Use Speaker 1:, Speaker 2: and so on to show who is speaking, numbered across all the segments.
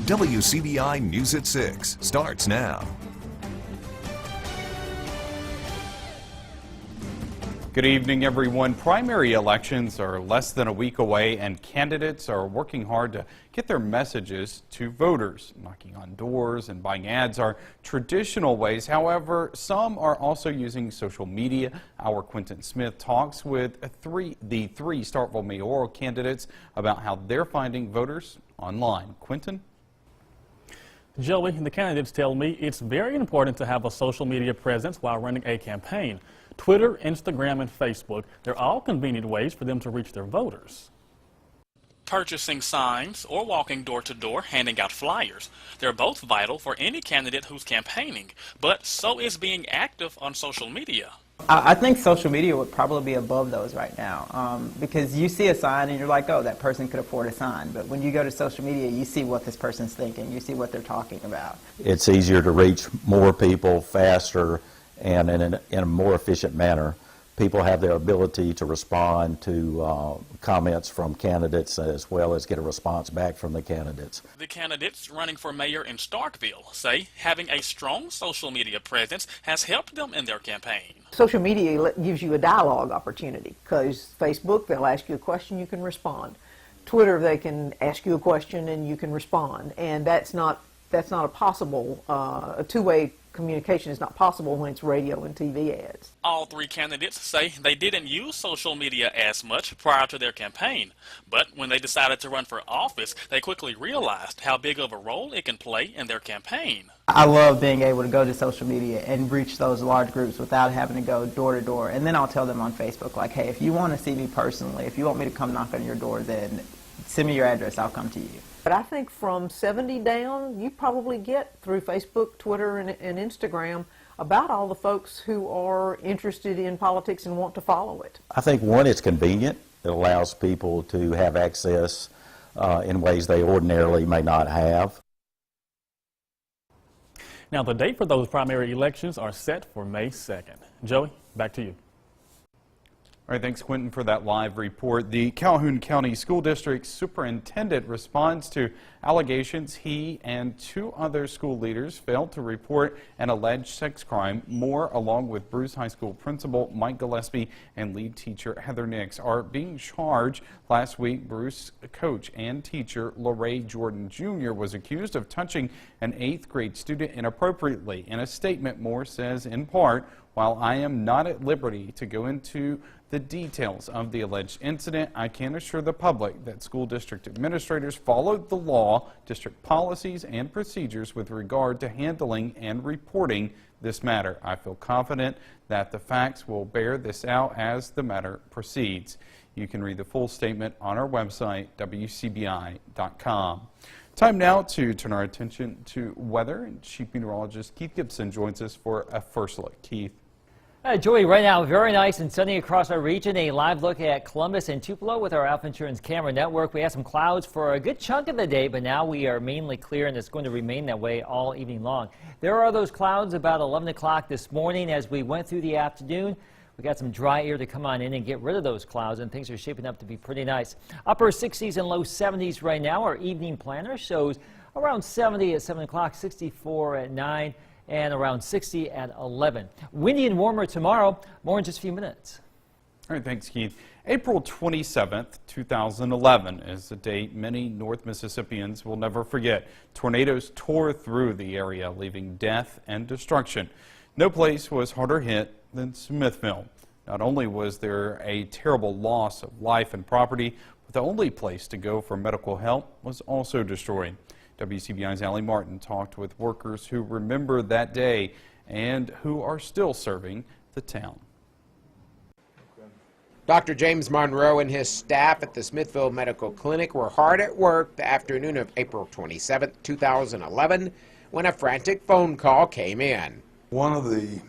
Speaker 1: WCBI News at 6 starts now.
Speaker 2: Good evening, everyone. Primary elections are less than a week away, and candidates are working hard to get their messages to voters. Knocking on doors and buying ads are traditional ways. However, some are also using social media. Our Quentin Smith talks with the three Starkville mayoral candidates about how they're finding voters online. Quentin?
Speaker 3: Joey, the candidates tell me it's very important to have a social media presence while running a campaign. Twitter, Instagram, and Facebook, they're all convenient ways for them to reach their voters.
Speaker 4: Purchasing signs or walking door to door handing out flyers. They're both vital for any candidate who's campaigning, but so is being active on social media.
Speaker 5: I think social media would probably be above those right now because you see a sign and you're like, oh, that person could afford a sign. But when you go to social media, you see what this person's thinking. You see what they're talking about.
Speaker 6: It's easier to reach more people faster and in a more efficient manner. People have their ability to respond to comments from candidates as well as get a response back from the candidates.
Speaker 4: The candidates running for mayor in Starkville say having a strong social media presence has helped them in their campaign.
Speaker 7: Social media gives you a dialogue opportunity because Facebook, they'll ask you a question, you can respond. Twitter, they can ask you a question and you can respond. And that's not a possible, a two-way communication is not possible when it's radio and TV ads.
Speaker 4: All three candidates say they didn't use social media as much prior to their campaign, but when they decided to run for office, they quickly realized how big of a role it can play in their campaign.
Speaker 5: I love being able to go to social media and reach those large groups without having to go door to door. And then I'll tell them on Facebook, like, hey, if you want to see me personally, if you want me to come knock on your door, then send me your address, I'll come to you.
Speaker 7: But I think from 70 down, you probably get through Facebook, Twitter, and Instagram about all the folks who are interested in politics and want to follow it.
Speaker 6: I think, one, it's convenient. It allows people to have access in ways they ordinarily may not have.
Speaker 3: Now, the date for those primary elections are set for May 2nd. Joey, back to you.
Speaker 2: All right, thanks, Quentin, for that live report. The Calhoun County School District Superintendent responds to allegations he and two other school leaders failed to report an alleged sex crime. Moore, along with Bruce High School Principal Mike Gillespie and lead teacher Heather Nix, are being charged. Last week, Bruce coach and teacher LaRae Jordan Jr. was accused of touching an 8th grade student inappropriately. In a statement, Moore says, in part, while I am not at liberty to go into the details of the alleged incident, I can assure the public that school district administrators followed the law, district policies, and procedures with regard to handling and reporting this matter. I feel confident that the facts will bear this out as the matter proceeds. You can read the full statement on our website, WCBI.com. Time now to turn our attention to weather, and Chief Meteorologist Keith Gibson joins us for a first look. Keith.
Speaker 8: Joey, right now, very nice and sunny across our region. A live look at Columbus and Tupelo with our Alpha Insurance camera network. We had some clouds for a good chunk of the day, but now we are mainly clear, and it's going to remain that way all evening long. There are those clouds about 11 o'clock this morning. As we went through the afternoon, we got some dry air to come on in and get rid of those clouds, and things are shaping up to be pretty nice. Upper 60s and low 70s right now. Our evening planner shows around 70 at 7 o'clock, 64 at 9. And around 60 at 11. Windy and warmer tomorrow. More in just a few minutes.
Speaker 2: All right, thanks, Keith. April 27th, 2011 is a date many North Mississippians will never forget. Tornadoes tore through the area, leaving death and destruction. No place was harder hit than Smithville. Not only was there a terrible loss of life and property, but the only place to go for medical help was also destroyed. WCBI's Allie Martin talked with workers who remember that day and who are still serving the town.
Speaker 9: Dr. James Monroe and his staff at the Smithville Medical Clinic were hard at work the afternoon of April 27, 2011, when a frantic phone call came in.
Speaker 10: One of the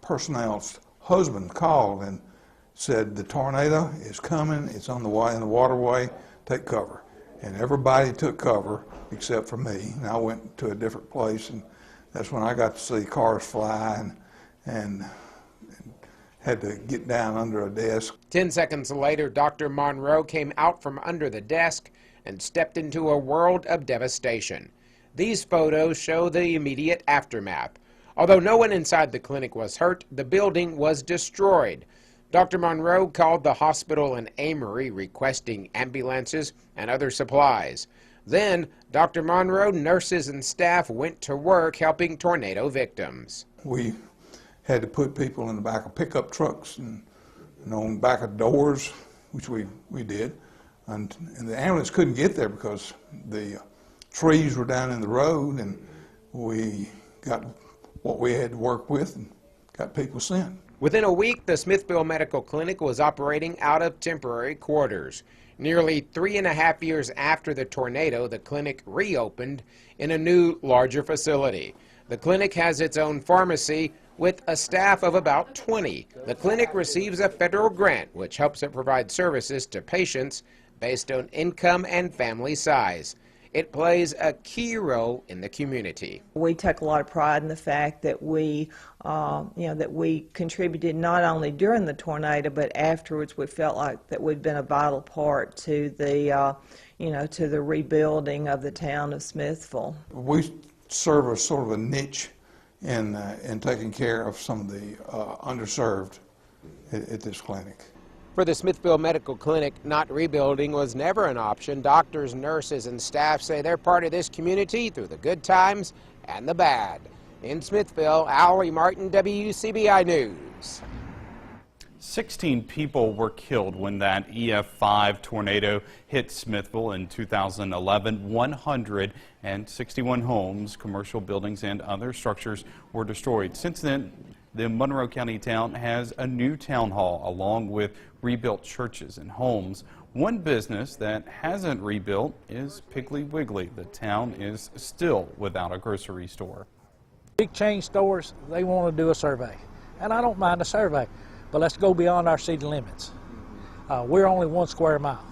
Speaker 10: personnel's husband called and said, the tornado is coming, it's on the way in the waterway, take cover. And everybody took cover except for me, and I went to a different place, and that's when I got to see cars fly and had to get down under a desk.
Speaker 9: 10 seconds later, Dr. Monroe came out from under the desk and stepped into a world of devastation. These photos show the immediate aftermath. Although no one inside the clinic was hurt, the building was destroyed. Dr. Monroe called the hospital in Amory requesting ambulances and other supplies. Then, Dr. Monroe, nurses, and staff went to work helping tornado victims.
Speaker 10: We had to put people in the back of pickup trucks and on the back of doors, which we did. And the ambulance couldn't get there because the trees were down in the road, and we got what we had to work with and got people sent.
Speaker 9: Within a week, the Smithville Medical Clinic was operating out of temporary quarters. Nearly 3.5 years after the tornado, the clinic reopened in a new, larger facility. The clinic has its own pharmacy with a staff of about 20. The clinic receives a federal grant which helps it provide services to patients based on income and family size. It plays a key role in the community.
Speaker 11: We take a lot of pride in the fact that we contributed not only during the tornado, but afterwards. We felt like that we'd been a vital part to the, to the rebuilding of the town of Smithville.
Speaker 10: We serve a sort of a niche in taking care of some of the underserved at this clinic.
Speaker 9: For the Smithville Medical Clinic, not rebuilding was never an option. Doctors, nurses, and staff say they're part of this community through the good times and the bad. In Smithville, Allie Martin, WCBI News.
Speaker 2: 16 people were killed when that EF5 tornado hit Smithville in 2011. 161 homes, commercial buildings, and other structures were destroyed. Since then, the Monroe County town has a new town hall along with rebuilt churches and homes. One business that hasn't rebuilt is Piggly Wiggly. The town is still without a grocery store.
Speaker 12: Big chain stores, they want to do a survey, and I don't mind a survey, but let's go beyond our city limits. We're only 1 square mile.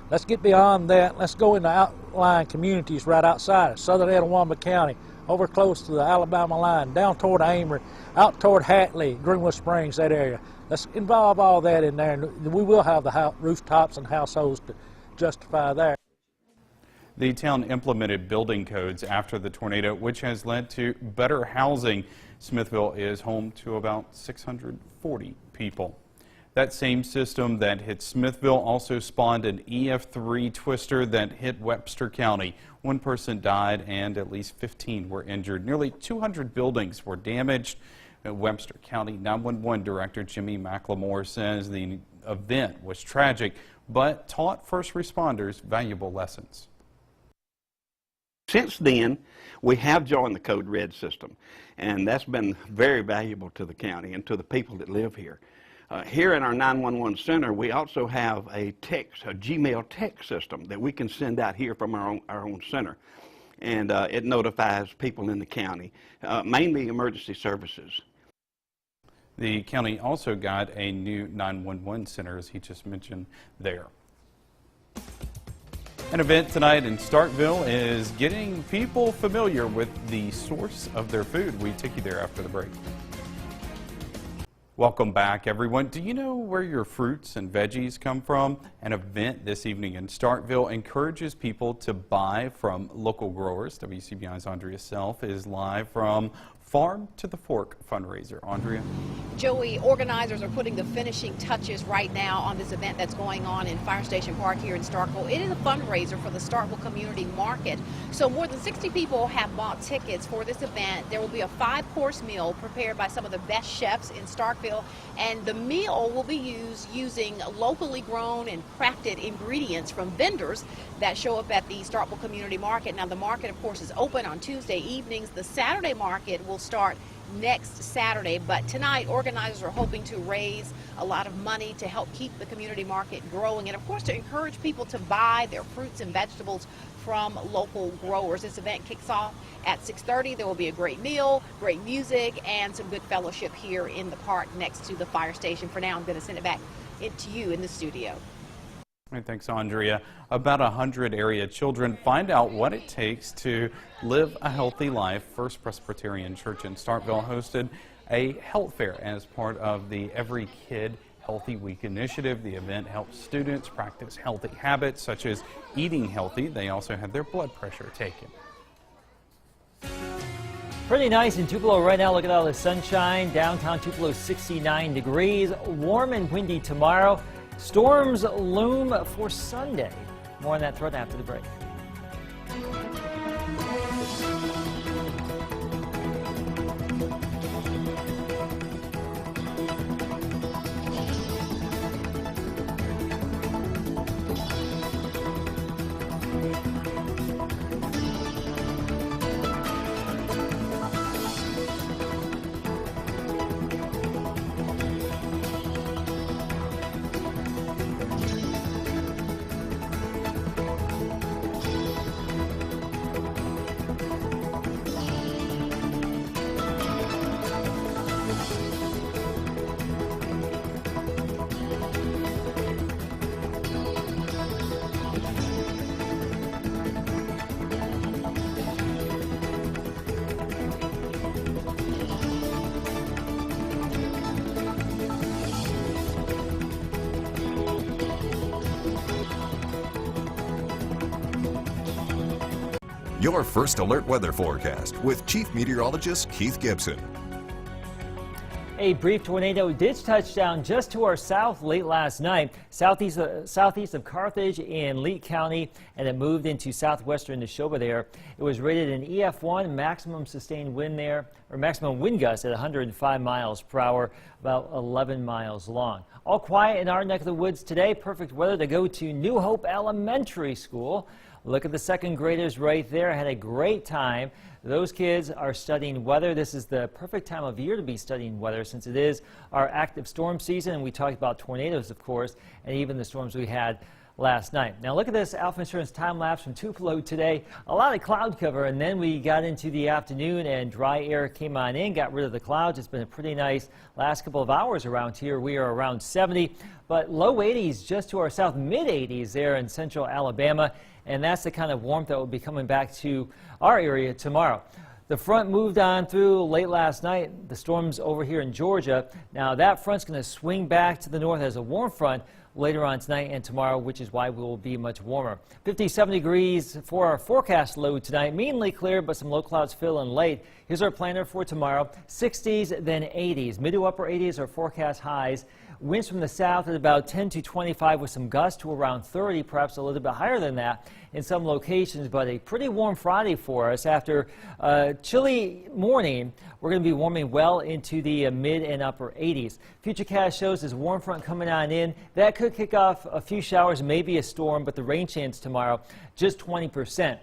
Speaker 12: Let's get beyond that. Let's go into outlying communities right outside of southern Etowah County, over close to the Alabama line, down toward Amory, out toward Hatley, Greenwood Springs, that area. Let's involve all that in there, and we will have the rooftops and households to justify that.
Speaker 2: The town implemented building codes after the tornado, which has led to better housing. Smithville is home to about 640 people. That same system that hit Smithville also spawned an EF3 twister that hit Webster County. 1 person died and at least 15 were injured. Nearly 200 buildings were damaged. Webster County 911 Director Jimmy McLemore says the event was tragic, but taught first responders valuable lessons.
Speaker 13: Since then, we have joined the Code Red system, and that's been very valuable to the county and to the people that live here. Here in our 911 center, we also have a Gmail text system that we can send out here from our own center, and it notifies people in the county, mainly emergency services.
Speaker 2: The county also got a new 911 center, as he just mentioned there. An event tonight in Starkville is getting people familiar with the source of their food. We take you there after the break. Welcome back, everyone. Do you know where your fruits and veggies come from? An event this evening in Starkville encourages people to buy from local growers. WCBI's Andrea Self is live from Farm to the Fork fundraiser. Andrea?
Speaker 14: Joey, organizers are putting the finishing touches right now on this event that's going on in Fire Station Park here in Starkville. It is a fundraiser for the Starkville Community Market. So more than 60 people have bought tickets for this event. There will be a 5-course meal prepared by some of the best chefs in Starkville, and the meal will be using locally grown and crafted ingredients from vendors that show up at the Starkville Community Market. Now, the market, of course, is open on Tuesday evenings. The Saturday market will start next Saturday, but tonight organizers are hoping to raise a lot of money to help keep the community market growing and, of course, to encourage people to buy their fruits and vegetables from local growers. This event kicks off at 6:30. There will be a great meal, great music, and some good fellowship here in the park next to the fire station. For now, I'm going to send it back to you in the studio.
Speaker 2: All right, thanks, Andrea. About 100 area children find out what it takes to live a healthy life. First Presbyterian Church in Starkville hosted a health fair as part of the Every Kid Healthy Week initiative. The event helps students practice healthy habits such as eating healthy. They also had their blood pressure taken.
Speaker 8: Pretty nice in Tupelo right now. Look at all the sunshine. Downtown Tupelo 69 degrees. Warm and windy tomorrow. Storms loom for Sunday. More on that threat after the break.
Speaker 1: Your First Alert weather forecast with Chief Meteorologist Keith Gibson.
Speaker 8: A brief tornado did touch down just to our south late last night, southeast of Carthage in Leake County, and it moved into southwestern Neshoba there. It was rated an EF1, maximum sustained wind there, or maximum wind gust at 105 miles per hour, about 11 miles long. All quiet in our neck of the woods today. Perfect weather to go to New Hope Elementary School. Look at the second graders right there. Had a great time. Those kids are studying weather. This is the perfect time of year to be studying weather since it is our active storm season. And we talked about tornadoes, of course, and even the storms we had last night. Now look at this Alpha Insurance time lapse from Tupelo today. A lot of cloud cover, and then we got into the afternoon and dry air came on in, got rid of the clouds. It's been a pretty nice last couple of hours around here. We are around 70, but low 80s just to our south, mid 80s there in central Alabama. And that's the kind of warmth that will be coming back to our area tomorrow. The front moved on through late last night. The storm's over here in Georgia. Now that front's going to swing back to the north as a warm front later on tonight and tomorrow, which is why we will be much warmer. 57 degrees for our forecast low tonight. Mainly clear, but some low clouds fill in late. Here's our planner for tomorrow. 60s, then 80s. Mid to upper 80s are forecast highs. Winds from the south at about 10 to 25 with some gusts to around 30, perhaps a little bit higher than that in some locations, but a pretty warm Friday for us. After a chilly morning, we're going to be warming well into the mid and upper 80s. Futurecast shows this warm front coming on in. That could kick off a few showers, maybe a storm, but the rain chance tomorrow, just 20%.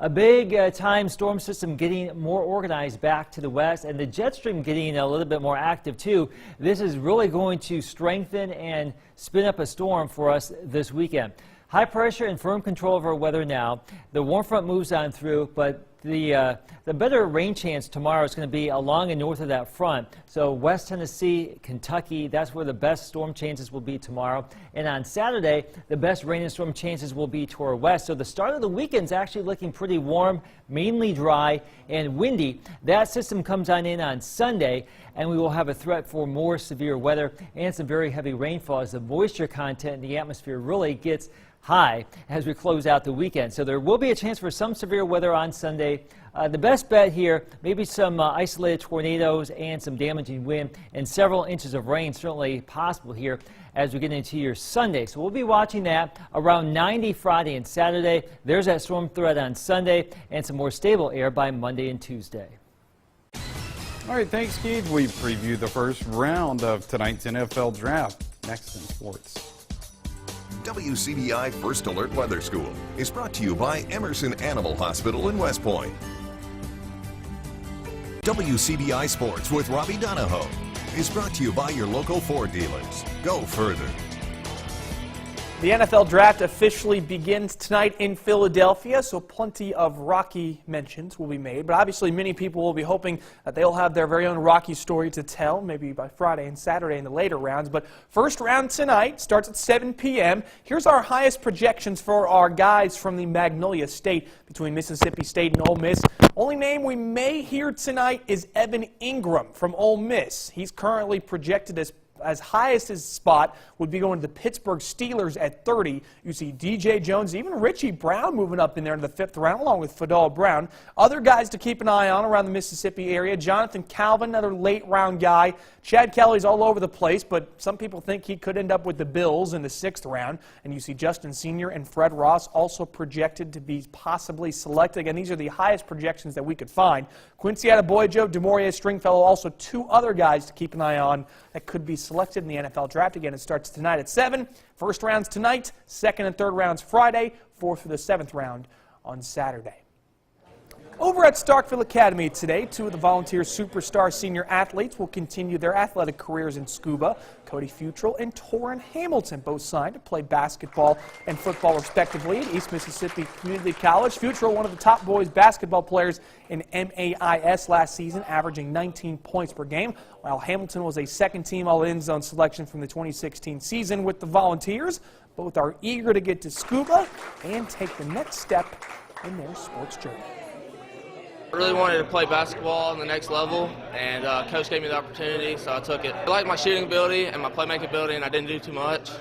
Speaker 8: A big time storm system getting more organized back to the west, and the jet stream getting a little bit more active too. This is really going to strengthen and spin up a storm for us this weekend. High pressure and firm control of our weather now. The warm front moves on through, but the better rain chance tomorrow is going to be along and north of that front. So West Tennessee, Kentucky, that's where the best storm chances will be tomorrow. And on Saturday, the best rain and storm chances will be to our west. So the start of the weekend is actually looking pretty warm, mainly dry and windy. That system comes on Sunday, and we will have a threat for more severe weather and some very heavy rainfall as the moisture content in the atmosphere really gets high as we close out the weekend. So there will be a chance for some severe weather on Sunday. The best bet here, maybe some isolated tornadoes and some damaging wind and several inches of rain certainly possible here as we get into your Sunday. So we'll be watching that around 90 Friday and Saturday. There's that storm threat on Sunday and some more stable air by Monday and Tuesday.
Speaker 2: All right, thanks, Keith. We preview the first round of tonight's NFL draft next in sports.
Speaker 1: WCBI First Alert Weather School is brought to you by Emerson Animal Hospital in West Point. WCBI Sports with Robbie Donahoe is brought to you by your local Ford dealers. Go further.
Speaker 15: The NFL draft officially begins tonight in Philadelphia, so plenty of Rocky mentions will be made. But obviously many people will be hoping that they'll have their very own Rocky story to tell, maybe by Friday and Saturday in the later rounds. But first round tonight starts at 7 p.m. Here's our highest projections for our guys from the Magnolia State between Mississippi State and Ole Miss. Only name we may hear tonight is Evan Ingram from Ole Miss. He's currently projected as as highest his spot would be going to the Pittsburgh Steelers at 30. You see DJ Jones, even Richie Brown moving up in there in the 5th round, along with Fadal Brown. Other guys to keep an eye on around the Mississippi area: Jonathan Calvin, another late-round guy. Chad Kelly's all over the place, but some people think he could end up with the Bills in the 6th round. And you see Justin Sr. and Fred Ross also projected to be possibly selected. Again, these are the highest projections that we could find. Quincy Adeboyejo, DeMaurier Stringfellow, also 2 other guys to keep an eye on that could be selected in the NFL Draft. Again, it starts tonight at 7. First round's tonight, 2nd and 3rd rounds Friday, 4th through the 7th round on Saturday. Over at Starkville Academy today, 2 of the Volunteer superstar senior athletes will continue their athletic careers in scuba. Cody Futrell and Torrin Hamilton both signed to play basketball and football respectively at East Mississippi Community College. Futrell, one of the top boys basketball players in MAIS last season, averaging 19 points per game, while Hamilton was a second-team All-In Zone selection from the 2016 season with the Volunteers. Both are eager to get to scuba and take the next step in their sports journey.
Speaker 16: I really wanted to play basketball on the next level, and Coach gave me the opportunity, so I took it. I liked my shooting ability and my playmaking ability, and I didn't do too much,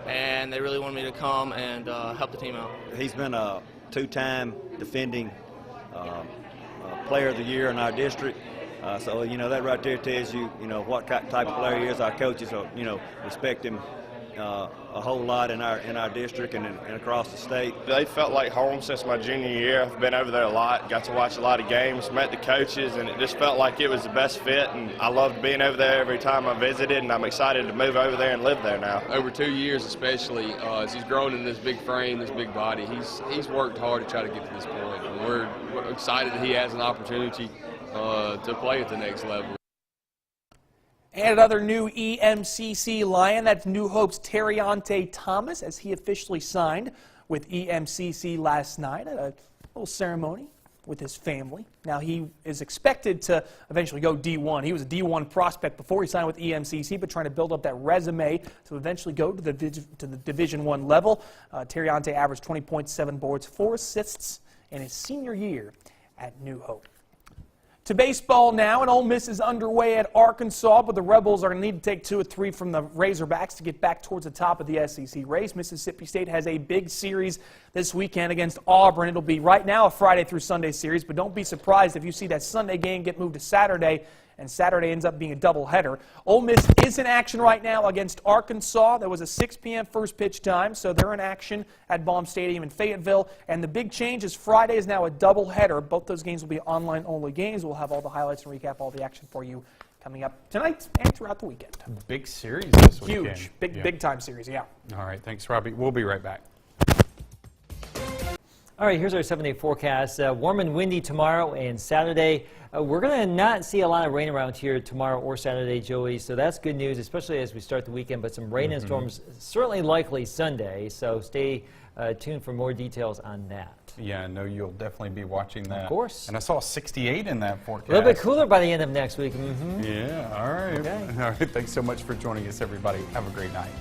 Speaker 16: and they really wanted me to come and help the team out.
Speaker 17: He's been a 2-time defending player of the year in our district, so, you know, that right there tells you, you know, what type of player he is. Our coaches, you know, respect him a whole lot in our district and across the state.
Speaker 18: They felt like home since my junior year. I've been over there a lot, got to watch a lot of games, met the coaches, and it just felt like it was the best fit, and I loved being over there every time I visited, and I'm excited to move over there and live there now.
Speaker 19: Over 2 years especially, as he's grown in this big frame, this big body, he's worked hard to try to get to this point, and we're excited that he has an opportunity to play at the next level.
Speaker 15: And another new EMCC Lion, that's New Hope's Terriante Thomas, as he officially signed with EMCC last night at a little ceremony with his family. Now, he is expected to eventually go D1. He was a D1 prospect before he signed with EMCC, but trying to build up that resume to eventually go to the Division I level. Terriante averaged 20.7 boards, 4 assists in his senior year at New Hope. To baseball now, and Ole Miss is underway at Arkansas, but the Rebels are going to need to take 2 or 3 from the Razorbacks to get back towards the top of the SEC race. Mississippi State has a big series this weekend against Auburn. It'll be right now a Friday through Sunday series, but don't be surprised if you see that Sunday game get moved to Saturday, and Saturday ends up being a doubleheader. Ole Miss is in action right now against Arkansas. There was a 6 p.m. first pitch time, so they're in action at Baum Stadium in Fayetteville. And the big change is Friday is now a doubleheader. Both those games will be online-only games. We'll have all the highlights and recap all the action for you coming up tonight and throughout the weekend.
Speaker 2: Big series this weekend.
Speaker 15: Huge. Big-time series, yeah.
Speaker 2: All right, thanks, Robbie. We'll be right back.
Speaker 8: All right, here's our 7-day forecast. Warm and windy tomorrow and Saturday. We're going to not see a lot of rain around here tomorrow or Saturday, Joey, so that's good news, especially as we start the weekend, but some rain and storms certainly likely Sunday, so stay tuned for more details on that.
Speaker 2: Yeah, I know you'll definitely be watching that.
Speaker 8: Of course.
Speaker 2: And I saw 68 in that forecast.
Speaker 8: A little bit cooler by the end of next week.
Speaker 2: Yeah, all right.
Speaker 8: Okay.
Speaker 2: All right, thanks so much for joining us, everybody. Have a great night.